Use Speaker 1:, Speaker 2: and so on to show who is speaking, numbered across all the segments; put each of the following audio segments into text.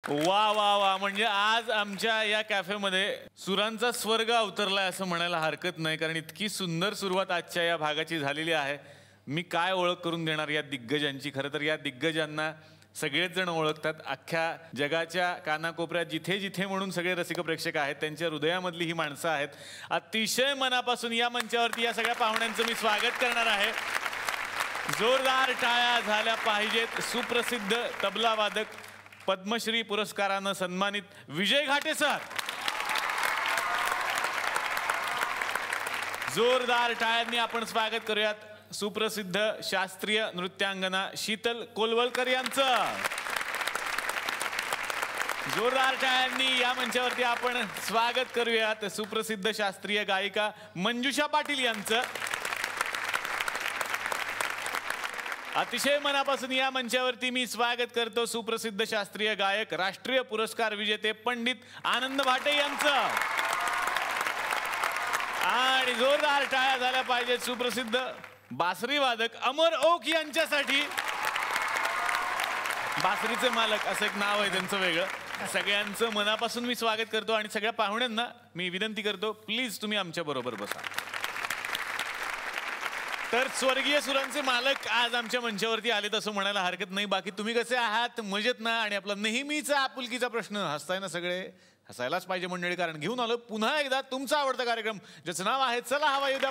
Speaker 1: वा वा वा, म्हणजे आज आमच्या या कॅफेमध्ये सुरांचा स्वर्ग अवतरलाय असं म्हणायला हरकत नाही, कारण इतकी सुंदर सुरुवात आजच्या या भागाची झालेली आहे. मी काय ओळख करून देणार या दिग्गजांची. खरं तर या दिग्गजांना सगळेच जण ओळखतात. अख्ख्या जगाच्या कानाकोपऱ्यात जिथे जिथे म्हणून सगळे रसिक प्रेक्षक आहेत त्यांच्या हृदयामधली ही माणसं आहेत. अतिशय मनापासून या मंचावरती या सगळ्या पाहुण्यांचं मी स्वागत करणार आहे. जोरदार टाळ्या झाल्या पाहिजेत. सुप्रसिद्ध तबला वादक, पद्मश्री पुरस्कारानं सन्मानित विजय घाटे सर. जोरदार टाळ्यांनी आपण स्वागत करूयात सुप्रसिद्ध शास्त्रीय नृत्यांगना शीतल कोलवलकर यांचं. जोरदार टाळ्यांनी या मंचावरती आपण स्वागत करूयात सुप्रसिद्ध शास्त्रीय गायिका मंजुषा पाटील यांचं. अतिशय मनापासून या मंचावरती मी स्वागत करतो सुप्रसिद्ध शास्त्रीय गायक, राष्ट्रीय पुरस्कार विजेते पंडित आनंद भाटे यांचं. आणि जोरदार टाळ्या झाल्या पाहिजेत सुप्रसिद्ध बासरी वादक अमर ओक यांच्यासाठी. बासरीचे मालक असं एक नाव आहे त्यांचं वेगळं. सगळ्यांचं मनापासून मी स्वागत करतो आणि सगळ्या पाहुण्यांना मी विनंती करतो, प्लीज तुम्ही आमच्या बरोबर बसा. तर स्वर्गीय सुरांचे मालक आज आमच्या मंचावरती आलेत असं म्हणायला हरकत नाही. बाकी तुम्ही कसे आहात? मजेत ना? आणि आपला नेहमीचा आपुलकीचा प्रश्न, हसताय ना सगळे? हसायलाच पाहिजे मंडळी, कारण घेऊन आलो पुन्हा एकदा तुमचा आवडता कार्यक्रम ज्याचं नाव आहे चला हवा येऊ द्या.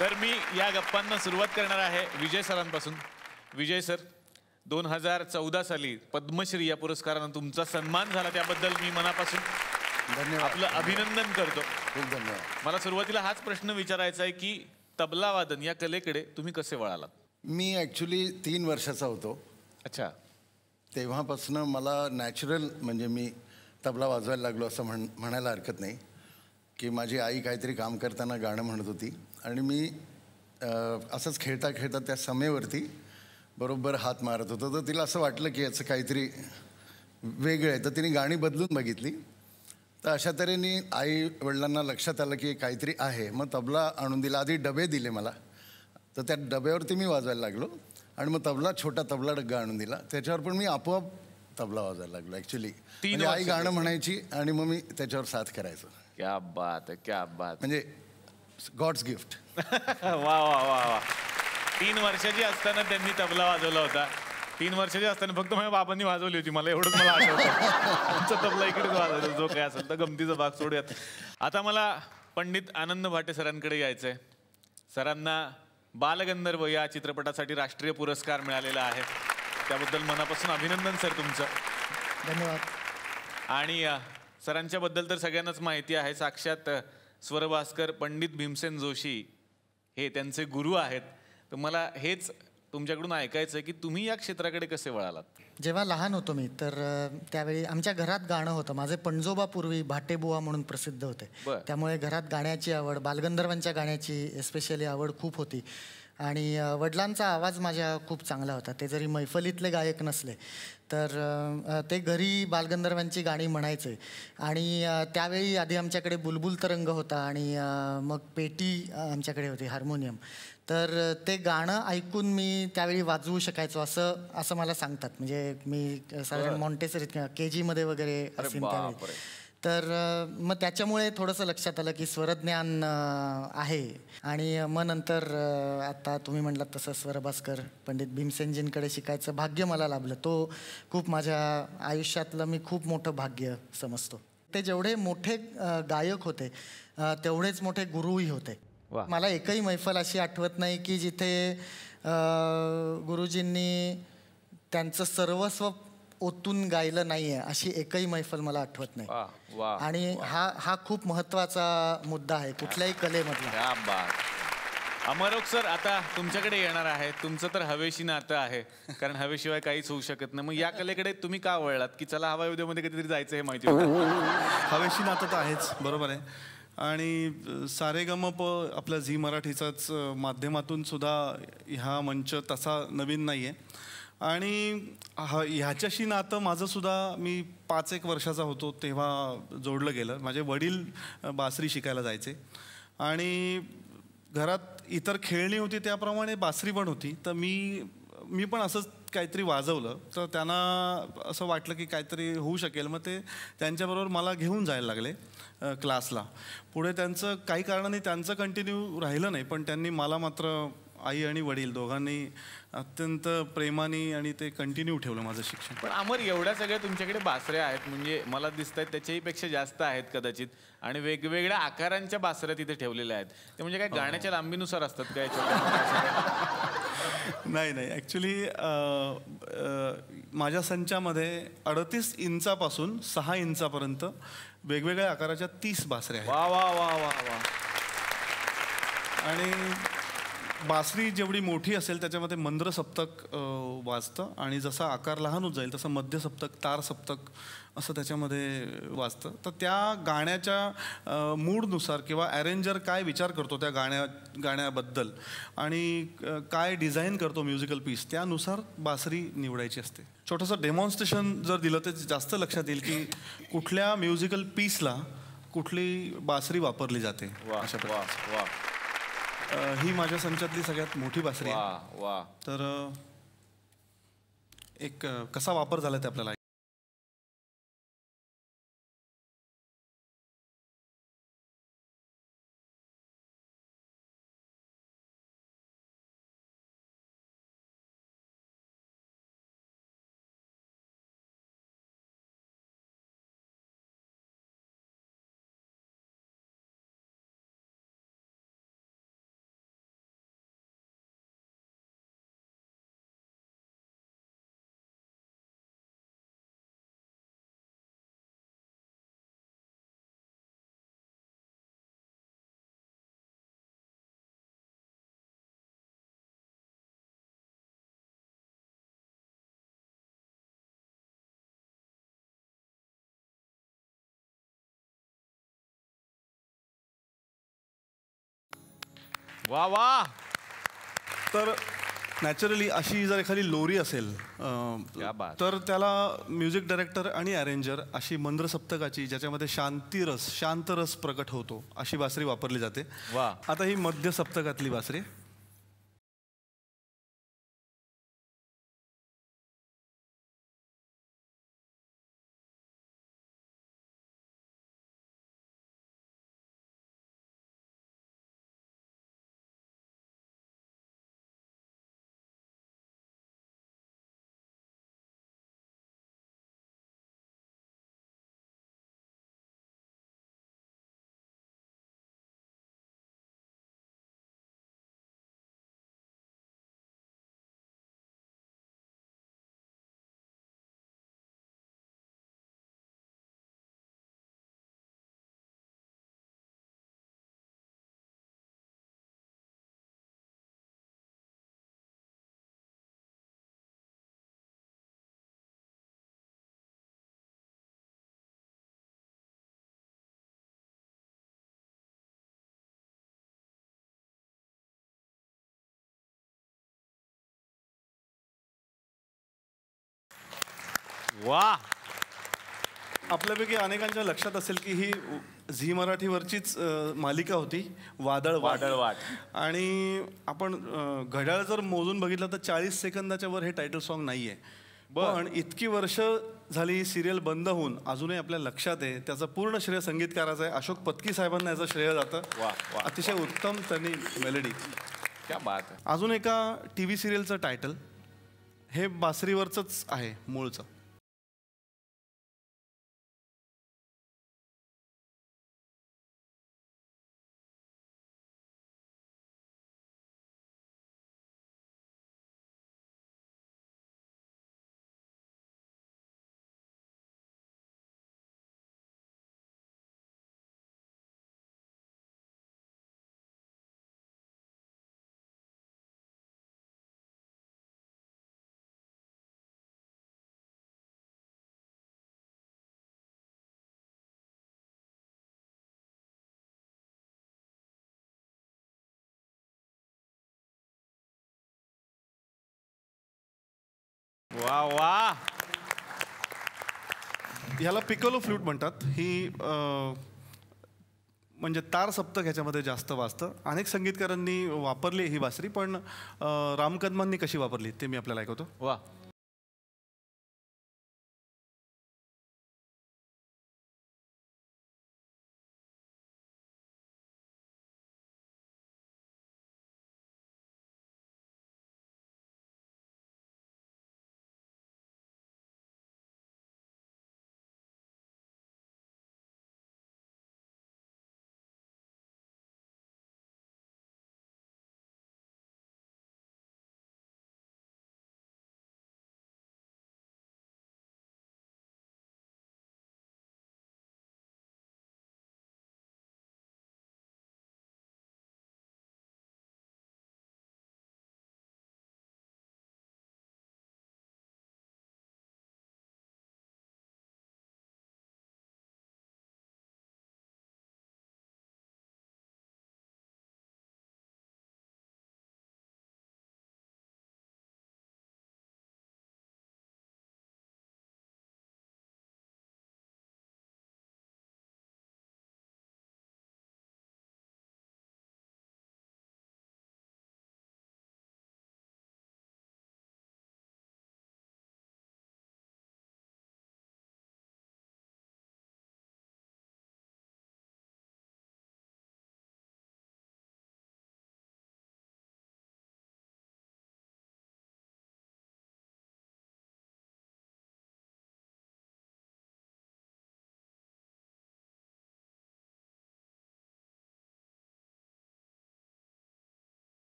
Speaker 1: तर मी या गप्पांना सुरुवात करणार आहे विजय सरांपासून. विजय सर, 2014 साली पद्मश्री या पुरस्कारानं तुमचा सन्मान झाला, त्याबद्दल मी मनापासून धन्यवाद, आपलं अभिनंदन करतो.
Speaker 2: खूप धन्यवाद.
Speaker 1: मला सुरुवातीला हाच प्रश्न विचारायचा आहे की तबला वादन या कलेकडे तुम्ही कसे वळालात?
Speaker 2: मी ॲक्च्युली 3 वर्षाचा होतो.
Speaker 1: अच्छा.
Speaker 2: तेव्हापासून मला नॅचरल, म्हणजे मी तबला वाजवायला लागलो असं म्हणायला हरकत नाही. की माझी आई काहीतरी काम करताना गाणं म्हणत होती आणि मी असंच खेळता खेळता त्या समेवरती बरोबर हात मारत होतो. तर तिला असं वाटलं की याचं काहीतरी वेगळं आहे, तर तिने गाणी बदलून बघितली. तर अशा तऱ्हेने आई वडिलांना लक्षात आलं की काहीतरी आहे. मग तबला आणून दिला. आधी डबे दिले मला, तर त्या डब्यावरती मी वाजवायला लागलो. आणि मग छोटा तबला डग्गा आणून दिला, त्याच्यावर पण मी आपोआप तबला वाजवायला लागलो. ॲक्च्युली म्हणजे आई गाणं म्हणायची आणि मग मी त्याच्यावर साथ करायचो.
Speaker 1: क्या बात आहे, क्या बात.
Speaker 2: म्हणजे गॉड्स गिफ्ट.
Speaker 1: वा वा वा वा. 3 वर्षाची असताना त्यांनी तबला वाजवला होता. 3 वर्षाची असताना फक्त माझ्या बाबांनी वाजवली होती, मला एवढंच मला आठवतं. आमचा तबला इकडेच वाजवतो. जो काय असेल तर गमतीचा भाग सोडूयात. आता मला पंडित आनंद भाटे सरांकडे यायचंय. सरांना बालगंधर्व या चित्रपटासाठी राष्ट्रीय पुरस्कार मिळालेला आहे, त्याबद्दल मनापासून अभिनंदन सर तुमचं.
Speaker 3: धन्यवाद.
Speaker 1: आणि सरांच्या बद्दल तर सगळ्यांनाच माहिती आहे. साक्षात स्वरभास्कर पंडित भीमसेन जोशी हे त्यांचे गुरु आहेत. तर मला हेच तुमच्याकडून ऐकायचं आहे की तुम्ही या क्षेत्राकडे कसे वळालात?
Speaker 3: जेव्हा लहान होतो मी, तर त्यावेळी आमच्या घरात गाणं होतं. माझे पणजोबा पूर्वी भाटेबुवा म्हणून प्रसिद्ध होते. त्यामुळे घरात गाण्याची आवड, बालगंधर्वांच्या गाण्याची एस्पेशली आवड खूप होती. आणि वडिलांचा आवाज माझ्या खूप चांगला होता. ते जरी मैफलीतले गायक नसले तर ते घरी बालगंधर्वांची गाणी म्हणायचे. आणि त्यावेळी आधी आमच्याकडे बुलबुल तरंग होता आणि मग पेटी आमच्याकडे होती, हार्मोनियम. तर ते गाणं ऐकून मी त्यावेळी वाजवू शकायचो असं मला सांगतात. म्हणजे मी साधारण मॉन्टेसरी KG मध्ये वगैरे असेल त्यावेळी. तर मग त्याच्यामुळे थोडंसं लक्षात आलं की स्वरज्ञान आहे. आणि मग नंतर आता तुम्ही म्हटलात तसं स्वरभास्कर पंडित भीमसेनजींकडे शिकायचं भाग्य मला लाभलं. तो खूप माझ्या आयुष्यातलं मी खूप मोठं भाग्य समजतो. ते जेवढे मोठे गायक होते तेवढेच मोठे गुरुही होते. मला एकही मैफल अशी आठवत नाही की जिथे गुरुजींनी त्यांचं सर्वस्व ओतून गायलं नाहीये, अशी एकही मैफल मला आठवत नाही. आणि हा खूप महत्वाचा मुद्दा आहे कुठल्याही कलेमधला.
Speaker 1: अमरोक सर, आता तुमच्याकडे येणार आहे. तुमचं तर हवेशी नातं आहे, कारण हवेशिवाय काहीच होऊ शकत नाही. मग या कलेकडे तुम्ही का वळलात की चला हवा येऊ द्यामध्ये कधीतरी जायचं हे माहिती होतं?
Speaker 4: हवेशी नातं तर आहेच, बरोबर आहे. आणि सारेगमप आपल्या झी मराठीचाच माध्यमातून सुद्धा हा मंच तसा नवीन नाही आहे. आणि ह्याच्याशी नातं माझं सुद्धा मी 5-1 वर्षाचा होतो तेव्हा जोडलं गेलं. माझे वडील बासरी शिकायला जायचे आणि घरात इतर खेळणी होती त्याप्रमाणे बासरी पण होती. तर मी पण असंच काहीतरी वाजवलं तर त्यांना असं वाटलं की काहीतरी होऊ शकेल, मग ते त्यांच्याबरोबर मला घेऊन जायला लागले क्लासला. पुढे त्यांचं काही कारणाने त्यांचं कंटिन्यू राहिलं नाही, पण त्यांनी मला मात्र आई आणि वडील दोघांनी अत्यंत प्रेमाने आणि ते कंटिन्यू ठेवलं माझं शिक्षण.
Speaker 1: पण अमर, एवढ्या सगळ्या तुमच्याकडे बासऱ्या आहेत, म्हणजे मला दिसत आहेत त्याच्याही पेक्षा जास्त आहेत कदाचित, आणि वेगवेगळ्या आकारांच्या बासऱ्या तिथे ठेवलेल्या आहेत. ते म्हणजे काय गाण्याच्या लांबीनुसार असतात काय?
Speaker 4: नाही नाही, ॲक्च्युली माझ्या संचामध्ये 38 इंचापासून 6 इंचापर्यंत वेगवेगळ्या आकाराच्या 30 बासऱ्या आहेत.
Speaker 1: वा वा वा वा वा.
Speaker 4: आणि बासरी जेवढी मोठी असेल त्याच्यामध्ये मंद्र सप्तक वाजतं, आणि जसा आकार लहान होत जाईल तसं मध्य सप्तक, तार सप्तक असं त्याच्यामध्ये वाजतं. तर त्या गाण्याच्या मूडनुसार किंवा अरेंजर काय विचार करतो त्या गाण्याबद्दल आणि काय डिझाईन करतो म्युझिकल पीस, त्यानुसार बासरी निवडायची असते. छोटंसं डेमॉन्स्ट्रेशन जर दिलं तर जास्त लक्षात येईल की कुठल्या म्युझिकल पीसला कुठली बासरी वापरली जाते. अशा प्रकारे ही माझ्या संचातली सगळ्यात मोठी बासरी आहे.
Speaker 1: वा.
Speaker 4: तर एक कसा वापर झाला ते आपल्याला.
Speaker 1: वा वा.
Speaker 4: तर नॅचरली अशी जर एखादी लोरी असेल तर त्याला म्युझिक डायरेक्टर आणि अरेंजर अशी मंद्र सप्तकाची, ज्याच्यामध्ये शांतरस प्रकट होतो, अशी बासरी वापरली जाते.
Speaker 1: वा.
Speaker 4: आता ही मध्य सप्तकातली बासरी.
Speaker 1: वा.
Speaker 4: आपल्यापैकी अनेकांच्या लक्षात असेल की ही झी मराठीवरचीच मालिका होती, वादळ वाट. आणि आपण घड्याळ जर मोजून बघितलं तर 40 सेकंदाच्या वर हे टायटल सॉन्ग नाही आहे. पण इतकी वर्ष झाली ही सिरियल बंद होऊन अजूनही आपल्या लक्षात आहे. त्याचं पूर्ण श्रेय संगीतकाराचं आहे. अशोक पत्की साहेबांना याचं श्रेय जातं. अतिशय उत्तम त्यांनी मेलडी.
Speaker 1: क्या बात आहे.
Speaker 4: अजून एका TV सिरियलचं टायटल हे बासरीवरचंच आहे मूळचं.
Speaker 1: वा वा.
Speaker 4: ह्याला पिकोलो फ्लूट म्हणतात. ही म्हणजे तार सप्तक ह्याच्यामध्ये जास्त वाजतं. अनेक संगीतकारांनी वापरली ही बासरी, पण रामकदमांनी कशी वापरली ते मी आपल्याला ऐकवतो.
Speaker 1: वा.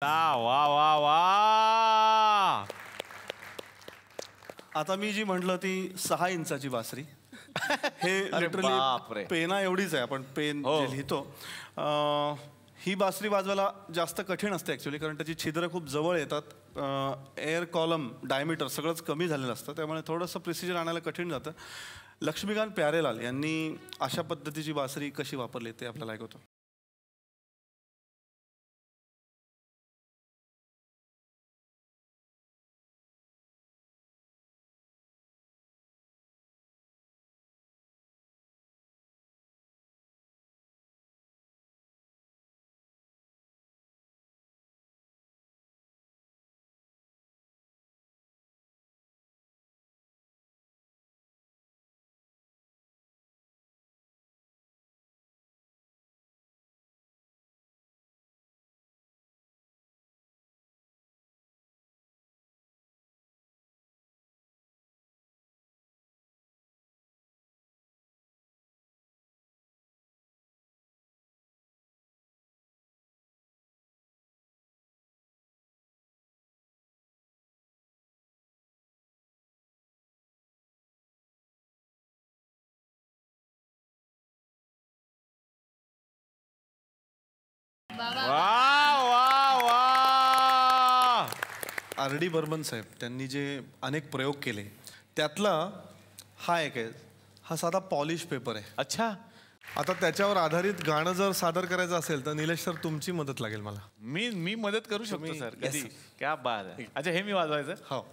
Speaker 1: वा वा वा.
Speaker 4: आता मी जी म्हटलं ती 6 इंचाची बासरी. हे
Speaker 1: बापरे.
Speaker 4: लिटरली पेना एवढीच आहे, आपण पेन जे लिहितो. ही बासरी वाजवायला जास्त कठीण असते ॲक्च्युली, कारण त्याची छिद्र खूप जवळ येतात. एअर कॉलम डायमीटर सगळंच कमी झालेलं असतं, त्यामुळे थोडंसं प्रिसिजन आणायला कठीण जातं. लक्ष्मीकांत प्यारेलाल यांनी अशा पद्धतीची बासरी कशी वापरली ते आपल्याला ऐकवतो.
Speaker 1: वा वा वा.
Speaker 4: R.D. बर्मन साहेब त्यांनी जे अनेक प्रयोग केले त्यातला हा एक आहे. हा साधा पॉलिश पेपर आहे.
Speaker 1: अच्छा.
Speaker 5: आता त्याच्यावर आधारित गाणं जर सादर करायचं असेल तर निलेश सर तुमची मदत लागेल मला.
Speaker 1: मी मदत करू शकतो सर कधी. क्या बात आहे. अच्छा हे मी वाजवायचं.
Speaker 4: हो.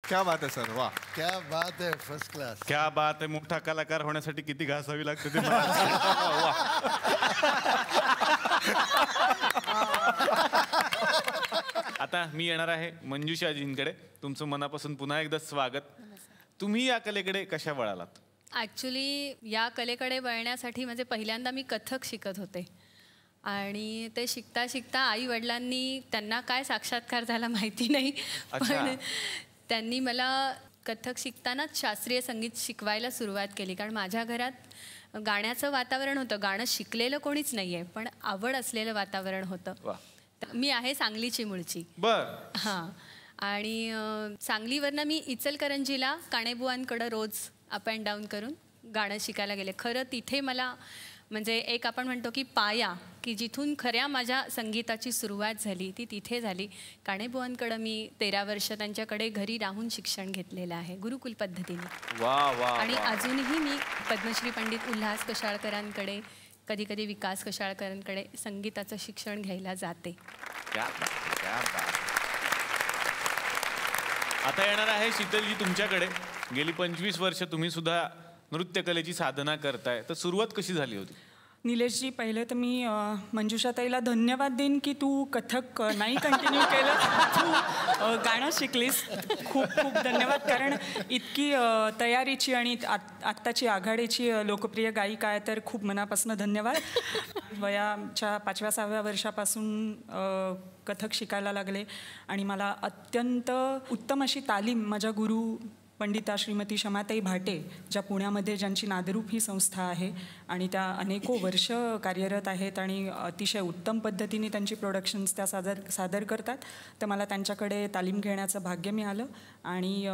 Speaker 5: क्या बात आहे सर. वा.
Speaker 2: क्या बात आहे. First class.
Speaker 1: क्या बात आहे. मोठा कलाकार होण्यासाठी किती घासावी लागते ते मला. आता मी येणार आहे मंजुषाजींकडे. तुमचं मनापासून पुन्हा एकदा स्वागत. तुम्ही या कलेकडे कशा वळालात?
Speaker 6: ॲक्च्युली या कलेकडे वळण्यासाठी म्हणजे पहिल्यांदा मी कथक शिकत होते आणि ते शिकता शिकता आई वडिलांनी त्यांना काय साक्षात्कार झाला माहिती नाही, पण त्यांनी मला कथक शिकतानाच शास्त्रीय संगीत शिकवायला सुरुवात केली. कारण माझ्या घरात गाण्याचं वातावरण होतं. गाणं शिकलेलं कोणीच नाही आहे, पण आवड असलेलं वातावरण होतं. मी आहे सांगलीची मूळची.
Speaker 1: बर.
Speaker 6: हां. आणि सांगलीवरनं मी इचलकरंजीला काणेबुवांकडं रोज अप अँड डाऊन करून गाणं शिकायला गेले. खरं तिथे मला म्हणजे एक आपण म्हणतो की पाया, की जिथून खऱ्या माझ्या संगीताची सुरुवात झाली ती तिथे झाली. काणेबुवांकडं मी 13 वर्ष त्यांच्याकडे घरी राहून शिक्षण घेतलेलं आहे गुरुकुल पद्धतीने.
Speaker 1: वा वा.
Speaker 6: आणि अजूनही मी पद्मश्री पंडित उल्हास कशाळकरांकडे, कधी कधी विकास कशाळकरांकडे संगीताचं शिक्षण घ्यायला जाते.
Speaker 1: क्या बात, क्या बात. आता येणार आहे शीतलजी तुमच्याकडे. गेली 25 वर्ष तुम्ही सुद्धा नृत्यकलेची साधना करताय, तर सुरुवात कशी झाली होती?
Speaker 7: निलेशजी, पहिले तर मी मंजुषाताईला धन्यवाद देईन की तू कथक नाही कंटिन्यू केलं, तू गाणं शिकलीस. खूप खूप धन्यवाद. कारण इतकी तयारीची आणि आत्ताची आघाडीची लोकप्रिय गायिका आहे, तर खूप मनापासून धन्यवाद. वयाच्या 5व्या-6व्या वर्षापासून कथक शिकायला लागले आणि मला अत्यंत उत्तम अशी तालीम माझ्या गुरु पंडिता श्रीमती शमाताई भाटे, ज्या पुण्यामध्ये ज्यांची नादरूप ही संस्था आहे आणि त्या अनेको वर्ष कार्यरत आहेत आणि अतिशय उत्तम पद्धतीने त्यांची प्रोडक्शन्स त्या सादर करतात. तर मला त्यांच्याकडे तालीम घेण्याचं भाग्य मिळालं आणि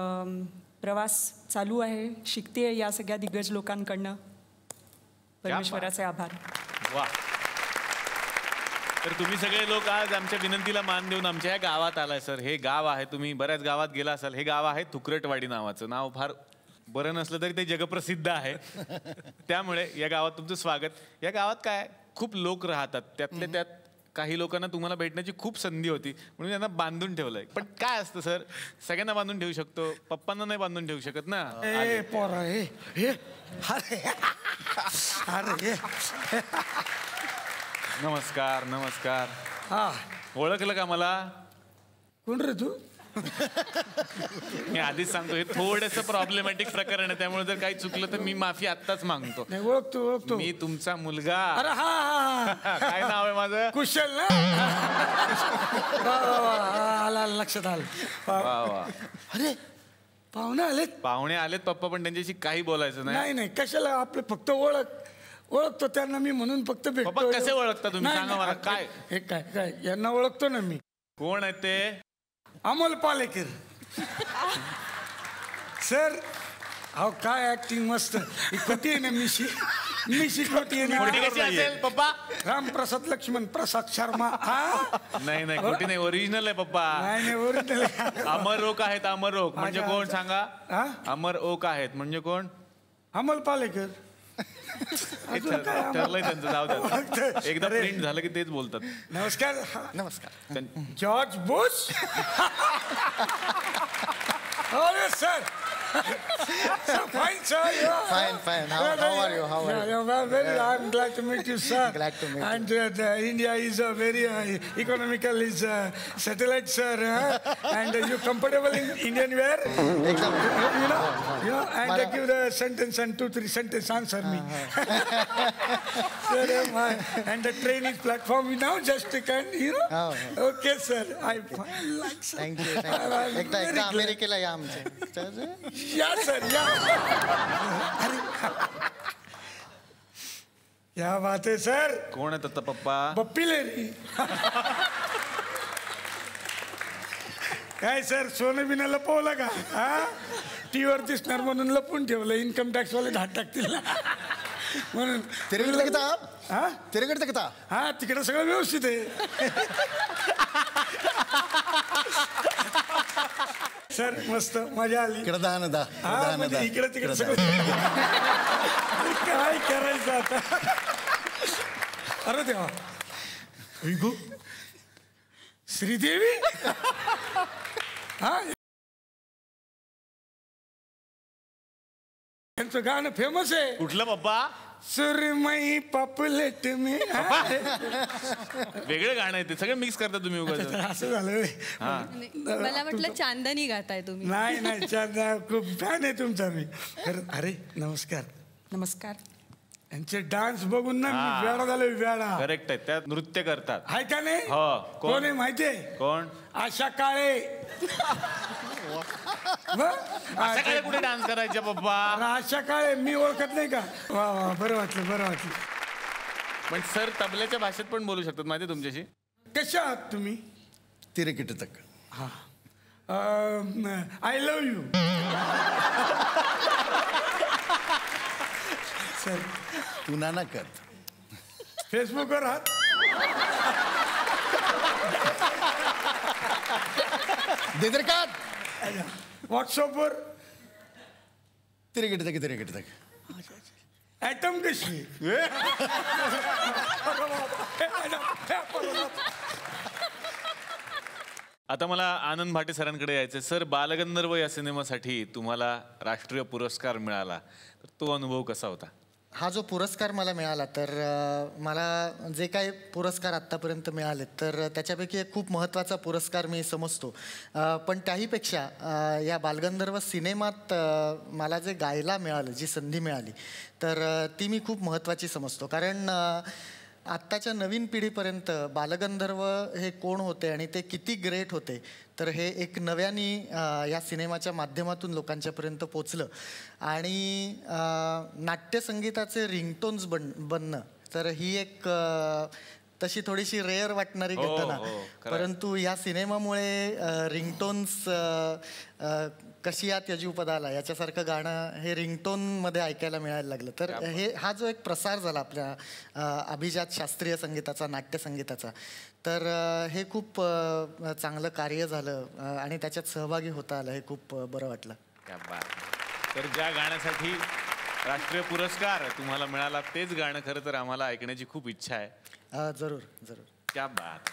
Speaker 7: प्रवास चालू आहे. शिकते या सगळ्या दिग्गज लोकांकडनं. परमेश्वराचे आभार.
Speaker 1: वा. तर तुम्ही सगळे लोक आज आमच्या विनंतीला मान देऊन आमच्या या गावात आलाय सर. हे गाव आहे, तुम्ही बऱ्याच गावात गेला असाल. हे गाव आहे तुकरटवाडी नावाचं. नाव फार बरं नसलं तरी ते जगप्रसिद्ध आहे. त्यामुळे या गावात तुमचं स्वागत. या गावात काय खूप लोक राहतात, त्यातल्या त्यात काही लोकांना तुम्हाला भेटण्याची खूप संधी होती म्हणून त्यांना बांधून ठेवलंय. पण काय असतं सर, सगळ्यांना बांधून ठेवू शकतो, पप्पांना नाही बांधून ठेवू शकत ना. नमस्कार नमस्कार. ओळखलं का मला?
Speaker 8: कोण रे तू?
Speaker 1: मी आधीच सांगतो हे थोडंसं प्रॉब्लेमॅटिक प्रकरण आहे, त्यामुळे जर काही चुकलं तर मी माफी आत्ताच मागतो.
Speaker 8: ओळखतो
Speaker 1: मी तुमचा मुलगा.
Speaker 8: अरे हा
Speaker 1: काय नाव आहे माझं?
Speaker 8: कुशल ना. आला लक्षात आलं. अरे पाहुणे आलेत.
Speaker 1: पाहुणे आलेत पप्पा, पण त्यांच्याशी काही बोलायचं नाही.
Speaker 8: नाही कशाला, आपले फक्त ओळखतो त्यांना मी म्हणून फक्त भेटतो.
Speaker 1: पप्पा कसे ओळखता तुम्ही, सांगा मला. काय
Speaker 8: हे काय यांना ओळखतो ना मी.
Speaker 1: कोण आहे ते?
Speaker 8: अमोल पालेकर सर. अहो काय ऍक्टिंग मस्त. खोटी आहे ना मिशी खोटी आहे
Speaker 1: खोटी कशी
Speaker 8: ना.
Speaker 1: असेल पप्पा?
Speaker 8: रामप्रसाद लक्ष्मण प्रसाद शर्मा.
Speaker 1: नाही खोटी नाही, ओरिजिनल आहे पप्पा.
Speaker 8: नाही ओरिजिनल.
Speaker 1: अमर ओक आहेत. अमर ओक म्हणजे कोण सांगा? अमर ओक आहेत म्हणजे कोण?
Speaker 8: अमोल पालेकर.
Speaker 1: ठरलंय त्यांचं, जाऊ द्या. एकदा प्रिंट झालं की तेच बोलतात.
Speaker 8: नमस्कार.
Speaker 3: नमस्कार.
Speaker 8: George Bush. अरे sir. Fine, sir.
Speaker 3: Fine. How are you?
Speaker 8: I'm glad to meet you, sir.
Speaker 3: Glad to meet you.
Speaker 8: And India is a very economical satellite, sir. And you comfortable in Indian wear?
Speaker 3: Exactly.
Speaker 8: You know, and give the sentence and 2-3 sentence answer me. Sir, and the train is platform now. Just can Okay, sir. I like, sir.
Speaker 3: Thank you. एकदा अमेरिकेला या आमच्या.
Speaker 8: या sir या. क्या बात है sir.
Speaker 1: कोण आहेत आता पप्पा?
Speaker 8: बप्पी लेरी. काय सर, सोनं बिना लपवलं का? टीव्हीवर दिसणार म्हणून लपून ठेवलं. इन्कम टॅक्स वाले धाड टाकतील म्हणून.
Speaker 2: तिरगडतं का?
Speaker 8: हा तिकडे सगळं व्यवस्थित आहे सर. मस्त मजा आली.
Speaker 2: इकडे
Speaker 8: म्हणजे इकडे तिकडे सगळं काय करायचं आता. अरे देवा. श्रीदेवी. त्यांचं गाणं फेमस आहे.
Speaker 1: कुठलं पप्पा?
Speaker 8: सुरमई पापलेट मी.
Speaker 6: वेगळं
Speaker 1: गाणं आहे ते, सगळं मिक्स करता तुम्ही उगाच.
Speaker 8: असं झालं.
Speaker 6: मला वाटलं चांदणी गाताय तुम्ही.
Speaker 8: नाही चांदा खूप फॅन आहे तुमचा मी. अरे नमस्कार.
Speaker 7: नमस्कार.
Speaker 8: यांचे डान्स बघून ना मी वेडा झालो. वेडा.
Speaker 1: करेक्ट आहे, त्यात नृत्य करतात.
Speaker 8: आहे का नाही?
Speaker 1: हो.
Speaker 8: कोण आहे माहितीये?
Speaker 1: कोण?
Speaker 8: आशा काळे.
Speaker 1: असं काय कुठे डान्स करायचे पप्पा?
Speaker 8: आशा काळे मी ओळखत नाही का? वा बरं वाटलं.
Speaker 1: पण सर तबल्याच्या भाषेत पण बोलू शकतात माहिती तुमच्याशी.
Speaker 8: कशा आहात तुम्ही?
Speaker 2: तिरकिट तक.
Speaker 8: I love you. सर
Speaker 2: तू ना कर.
Speaker 8: फेसबुकवर आहात?
Speaker 2: देदरकात.
Speaker 8: व्हॉट्सअपवर?
Speaker 2: तिरकिट तक.
Speaker 8: ॲटम कशी?
Speaker 1: आता मला आनंद भाटे सरांकडे यायचं. सर, बालगंधर्व या सिनेमासाठी तुम्हाला राष्ट्रीय पुरस्कार मिळाला, तर तो अनुभव कसा होता?
Speaker 3: हा जो पुरस्कार मला मिळाला, तर मला जे काही पुरस्कार आत्तापर्यंत मिळाले तर त्याच्यापैकी एक खूप महत्त्वाचा पुरस्कार मी समजतो. पण त्याहीपेक्षा या बालगंधर्व सिनेमात मला जे गायला मिळालं, जी संधी मिळाली, तर ती मी खूप महत्त्वाची समजतो. कारण आत्ताच्या नवीन पिढीपर्यंत बालगंधर्व हे कोण होते आणि ते किती ग्रेट होते, तर हे एक नव्याने या सिनेमाच्या माध्यमातून लोकांच्यापर्यंत पोचलं. आणि नाट्यसंगीताचे रिंगटोन्स बनणं, तर ही एक तशी थोडीशी रेअर वाटणारी
Speaker 1: हो,
Speaker 3: घटना.
Speaker 1: हो, खरं आहे.
Speaker 3: परंतु या सिनेमामुळे रिंगटोन्स कशी या त्यजूपदाला याच्यासारखं गाणं हे रिंगटोनमध्ये ऐकायला मिळायला लागलं. तर हा जो एक प्रसार झाला आपल्या अभिजात शास्त्रीय संगीताचा, नाट्यसंगीताचा, तर हे खूप चांगलं कार्य झालं आणि त्याच्यात सहभागी होता आलं. हे खूप बरं वाटलं.
Speaker 1: क्या बात. तर ज्या गाण्यासाठी राष्ट्रीय पुरस्कार तुम्हाला मिळाला तेच गाणं खरं तर आम्हाला ऐकण्याची खूप इच्छा आहे.
Speaker 3: जरूर जरूर.
Speaker 1: क्या बात.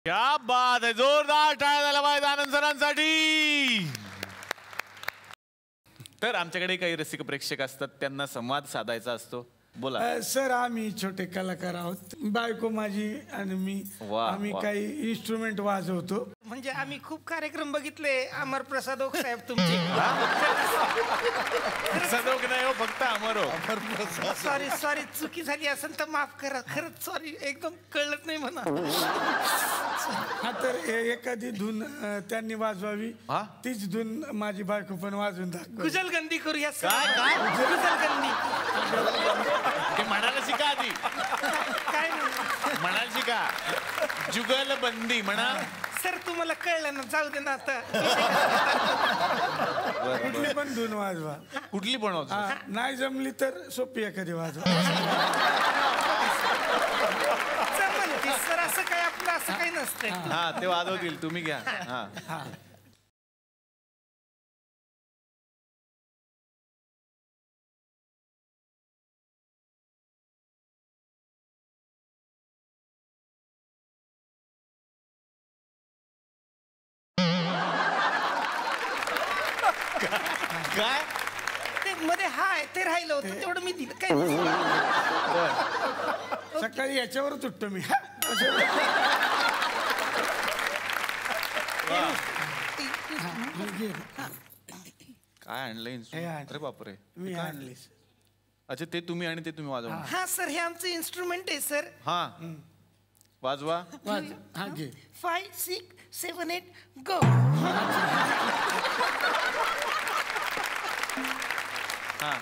Speaker 1: क्या बात आहे, जोरदार टाळ्या झाल्या पाहिजे आनंद सरांसाठी. तर आमच्याकडे काही रसिक प्रेक्षक असतात, त्यांना संवाद साधायचा असतो. बोला.
Speaker 8: सर आम्ही छोटे कलाकार आहोत, बायको माझी आणि मी. आम्ही काही इन्स्ट्रुमेंट वाजवतो.
Speaker 9: म्हणजे आम्ही खूप कार्यक्रम बघितले अमर प्रसाद ओक साहेब तुमचे.
Speaker 1: सदोक नाही हो, फक्त अमर हो.
Speaker 9: सॉरी चुकी झाली असेल तर माफ करा, खरंच सॉरी, एकदम कळत नाही म्हणा.
Speaker 8: हा तर एखादी धून त्यांनी वाजवावी, तीच धून माझी बायको पण वाजवून दाखव.
Speaker 9: गुजलगंदी करूया. गुजलगंदी
Speaker 1: ते म्हणायला शिका आधी.
Speaker 9: काय
Speaker 1: म्हणायला शिका, जुगलबंदी म्हणा.
Speaker 9: सर तुम्हाला कळलं ना, जाऊ दे ना आता.
Speaker 8: कुठली पण धून वाजवा.
Speaker 1: कुठली पण वाजवा.
Speaker 8: नाही जमली तर सोपी एखादी वाजवा.
Speaker 9: सर असं काय आपलं असं काही नसतंय.
Speaker 1: हा ते वाजवतील, तुम्ही घ्या. हा काय
Speaker 9: ते मध्ये हाय ते राहिलं होतं, तेवढं मी दिलं. काय
Speaker 8: सकाळी याच्यावरच उठतो मी.
Speaker 1: काय आणलंय? अरे बापरे,
Speaker 8: मी आणलीस.
Speaker 1: अच्छा ते तुम्ही आणि ते तुम्ही वाजवा.
Speaker 9: हा सर, हे आमचं इन्स्ट्रुमेंट आहे सर.
Speaker 1: हा वाजवा.
Speaker 8: हा घे.
Speaker 9: 5, 6, 7, 8 गो.
Speaker 1: हा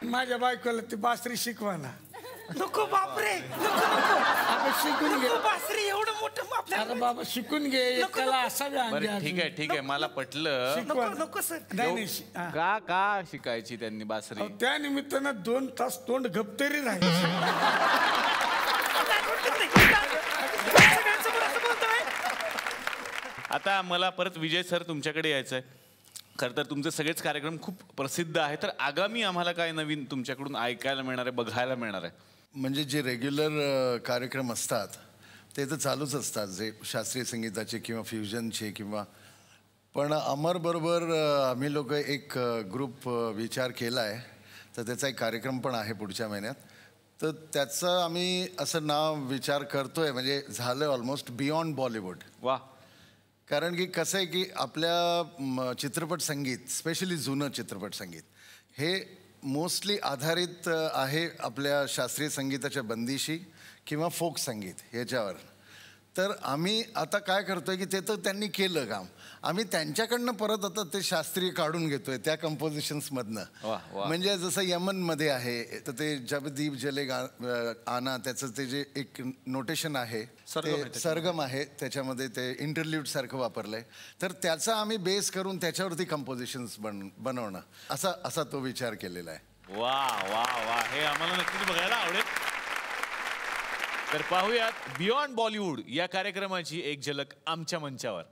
Speaker 8: माझ्या बायकोला ती बासरी शिकवा ना.
Speaker 9: नको बापरे, नको
Speaker 8: शिकून घे.
Speaker 9: बासरी एवढं मोठं आपल्याला.
Speaker 8: अरे बाबा शिकून घे, त्याला असावी.
Speaker 1: बरं ठीक आहे मला पटलं.
Speaker 9: नको सर.
Speaker 8: नाही
Speaker 1: का शिकायची त्यांनी बासरी?
Speaker 8: त्या निमित्तानं 2 तास तोंड गप्तरी राहील.
Speaker 1: आता मला परत विजय सर तुमच्याकडे यायचं आहे. खरं तर तुमचे सगळेच कार्यक्रम खूप प्रसिद्ध आहे, तर आगामी आम्हाला काय नवीन तुमच्याकडून ऐकायला मिळणार आहे, बघायला मिळणार आहे?
Speaker 2: म्हणजे जे रेग्युलर कार्यक्रम असतात ते तर चालूच असतात, जे शास्त्रीय संगीताचे किंवा फ्युजनचे किंवा. पण अमरबरोबर आम्ही लोक एक ग्रुप विचार केला आहे, तर त्याचा एक कार्यक्रम पण आहे पुढच्या महिन्यात. तर त्याचं आम्ही असं नाव विचार करतोय, म्हणजे झालं ऑलमोस्ट बियॉन्ड बॉलिवूड.
Speaker 1: वा.
Speaker 2: कारण की कसं आहे की आपल्या चित्रपट संगीत, स्पेशली जुनं चित्रपट संगीत, हे मोस्टली आधारित आहे आपल्या शास्त्रीय संगीताच्या बंदिशी किंवा फोक संगीत ह्याच्यावर. तर आम्ही आता काय करतोय की ते तर त्यांनी केलं काम, आम्ही त्यांच्याकडनं परत आता ते शास्त्रीय काढून घेतोय त्या कंपोजिशन्समधनं. म्हणजे जसं यमनमध्ये आहे तर ते जब दीप जले आना, त्याचं ते जे एक नोटेशन आहे, सरगम आहे, त्याच्यामध्ये ते इंटरल्यूड सारखं वापरलंय. तर त्याचा आम्ही बेस करून त्याच्यावरती कंपोजिशन्स बनवणं असा तो विचार केलेला आहे.
Speaker 1: वा वा वा, हे आम्हाला नक्कीच बघायला आवडेल. तर पाहूयात बियॉन्ड बॉलिवूड या कार्यक्रमाची एक झलक आमच्या मंचावर.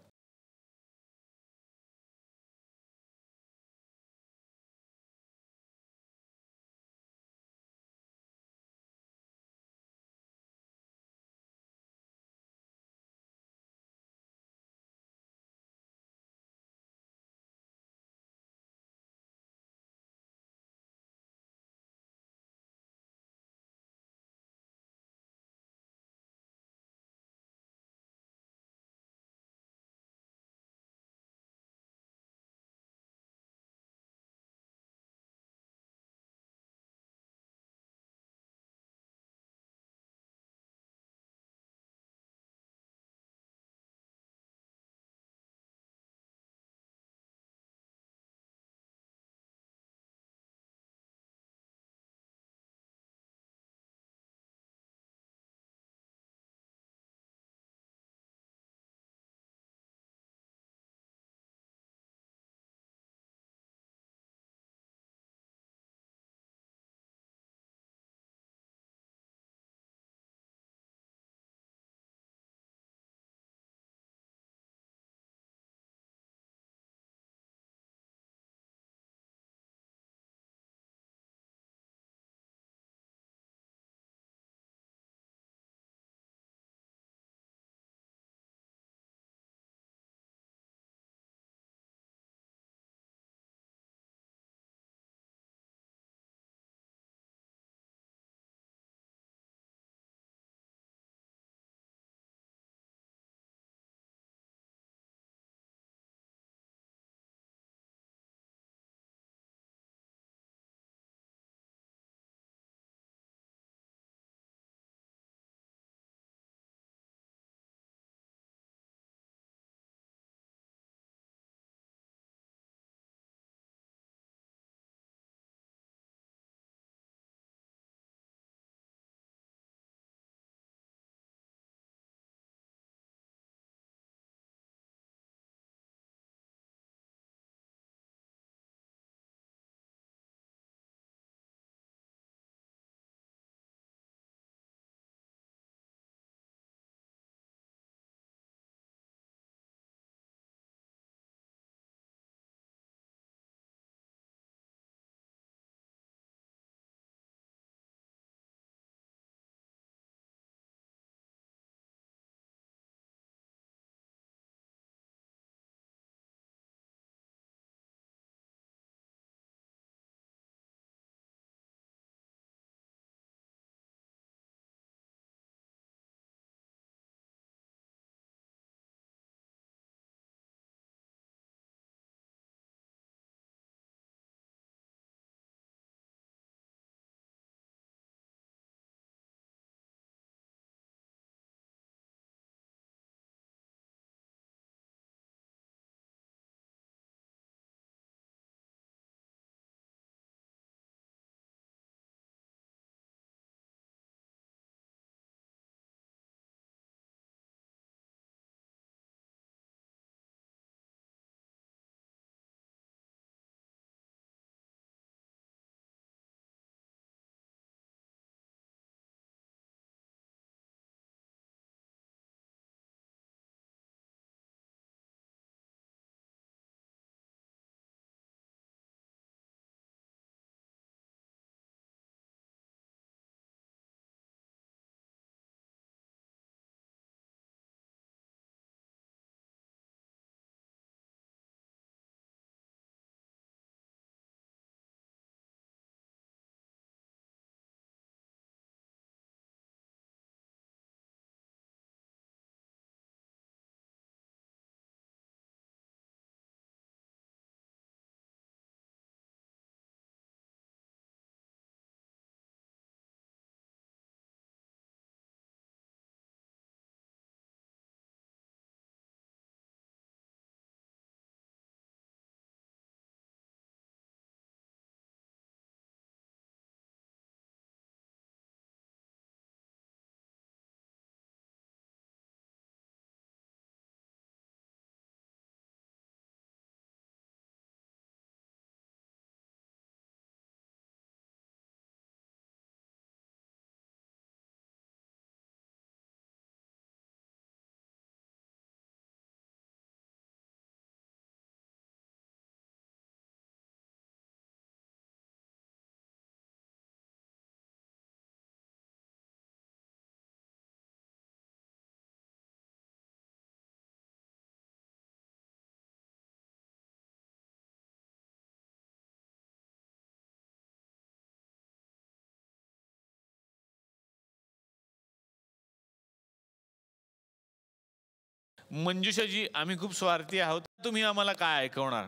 Speaker 1: मंजुषाजी, आम्ही खूप स्वार्थी आहोत, तुम्ही आम्हाला काय ऐकवणार?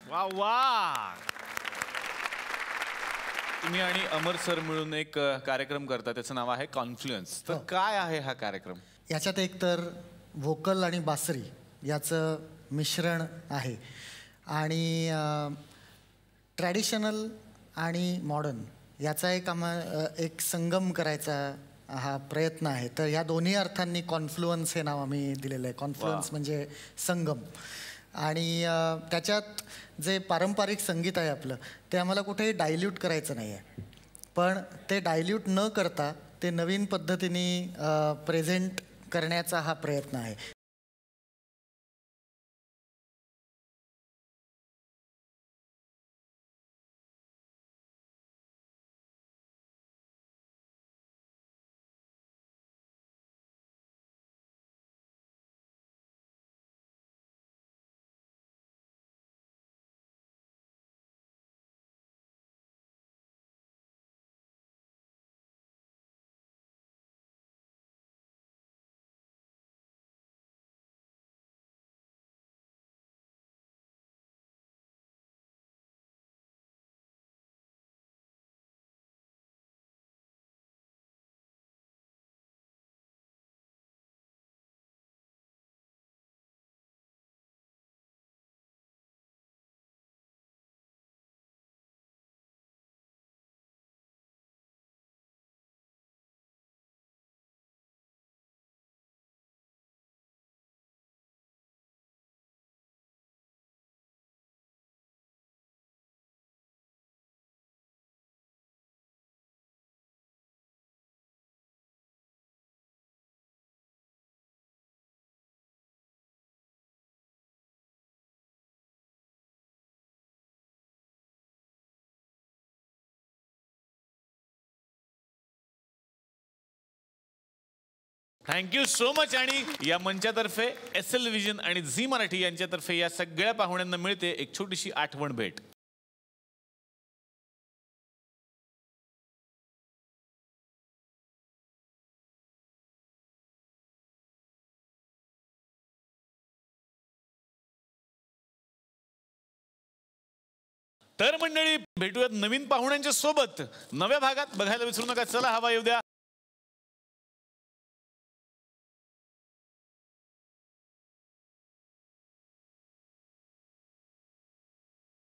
Speaker 1: वा वा, तुम्ही आणि अमर सर मिळून एक कार्यक्रम करता, त्याचं नाव आहे कॉन्फ्लुएन्स. तर काय आहे हा कार्यक्रम?
Speaker 3: याच्यात एक तर व्होकल आणि बासरी याचं मिश्रण आहे आणि ट्रॅडिशनल आणि मॉडर्न याचा एक संगम करायचा हा प्रयत्न आहे. तर ह्या दोन्ही अर्थांनी कॉन्फ्लुअन्स हे नाव आम्ही दिलेलं आहे. कॉन्फ्लुअन्स म्हणजे संगम. आणि त्याच्यात जे पारंपरिक संगीत आहे आपलं, ते आम्हाला कुठेही डायल्यूट करायचं नाही आहे, पण ते डायल्यूट न करता ते नवीन पद्धतीने प्रेझेंट करण्याचा हा प्रयत्न आहे.
Speaker 1: Thank you so much. आणि या मंचातर्फे SL विजन आणि झी मराठी यांच्यातर्फे या सगळ्या पाहुण्यांना मिळते एक छोटीशी आठवण भेट. तर मंडळी भेटूयात नवीन पाहुण्यांच्या सोबत नव्या भागात. बघायला विसरू नका. चला हवा येऊ द्या.